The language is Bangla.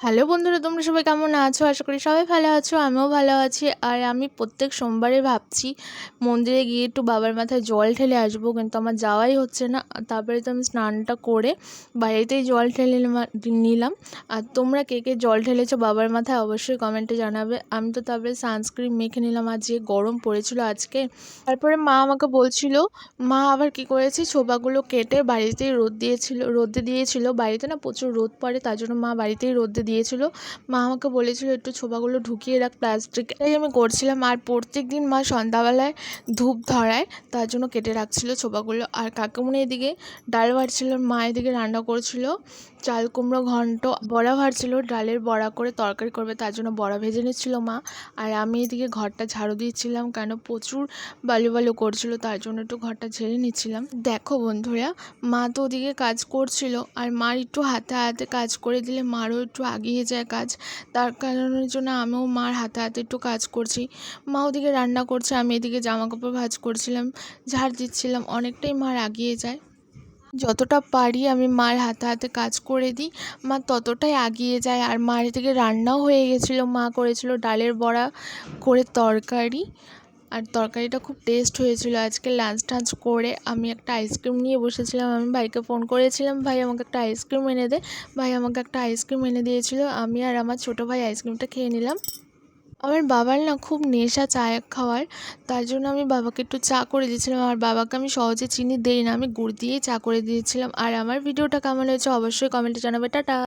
হ্যালো বন্ধুরা, তোমরা সবাই কেমন আছো? আশা করি সবাই ভালো আছো, আমিও ভালো আছি। আর আমি প্রত্যেক সোমবারে ভাবছি মন্দিরে গিয়ে একটু বাবার মাথায় জল ঢেলে আসবো, কিন্তু আমার যাওয়াই হচ্ছে না। আর তারপরে তো আমি স্নানটা করে বাড়িতেই জল ঢেলে নিলাম। আর তোমরা কে কে জল ঢেলেছো বাবার মাথায় অবশ্যই কমেন্টে জানাবে। আমি তো তারপরে সানস্ক্রিন মেখে নিলাম, আর যে গরম পড়েছিল আজকে। তারপরে মা আমাকে বলছিল, মা আবার কি করেছে, ছোবাগুলো কেটে বাড়িতেই রোদে দিয়েছিল। বাড়িতে না প্রচুর রোদ পড়ে, তার জন্য মা বাড়িতেই রোদে দিয়েছিল। মা আমাকে বলেছিল একটু ছোবাগুলো ঢুকিয়ে রাখ প্লাস্টিকে, তাই আমি করছিলাম। আর প্রত্যেক দিন মা সন্ধ্যাবেলায় ধূপ ধরায়, তার জন্য কেটে রাখছিল ছোবাগুলো। আর কাকুমনি এদিকে ডাল বাড়ছিল, মা এদিকে রান্না করছিল চাল কুমড়ো ঘন্ট, বড়া ভাজছিল, ডালের বড়া করে তরকারি করবে, তার জন্য বড়া ভেজে নিচ্ছিল মা। আর আমি এদিকে ঘরটা ঝাড়ু দিচ্ছিলাম, কেন প্রচুর বালু বালু করছিল, তার জন্য একটু ঘরটা ঝেড়ে নিচ্ছিলাম। দেখো বন্ধুরা, মা তো ওদিকে কাজ করছিল, আর মার একটু হাতে হাতে কাজ করে দিলে মারও একটু এগিয়ে যায় কাজ। তার কারণের জন্য আমিও মার হাতে হাতে একটু কাজ করছি। মা ওদিকে রান্না করছে, আমি এদিকে জামা কাপড় ভাঁজ করছিলাম, ঝাড় দিচ্ছিলাম। অনেকটাই মার এগিয়ে যায়। যতটা পারি আমি মার হাতে হাতে কাজ করে দিই, মা ততটাই এগিয়ে যায়। আর মার এদিকে রান্নাও হয়ে গেছিলো, মা করেছিল ডালের বড়া করে তরকারি। আর তরকারিটা খুব টেস্ট হয়েছিল। আজকে লাঞ্চ টাঞ্চ করে আমি একটা আইসক্রিম নিয়ে বসেছিলাম। আমি ভাইকে ফোন করেছিলাম, ভাই আমাকে একটা আইসক্রিম এনে দে। ভাই আমাকে একটা আইসক্রিম এনে দিয়েছিল। আমি আর আমার ছোটো ভাই আইসক্রিমটা খেয়ে নিলাম। আমার বাবার না খুব নেশা চা খাওয়ার, তার জন্য আমি বাবাকে একটু চা করে দিয়েছিলাম। আর বাবাকে আমি সহজে চিনি দেই না, আমি গুড় দিয়েই চা করে দিয়েছিলাম। আর আমার ভিডিওটা কেমন হয়েছে অবশ্যই কমেন্টে জানাবে। টাটা।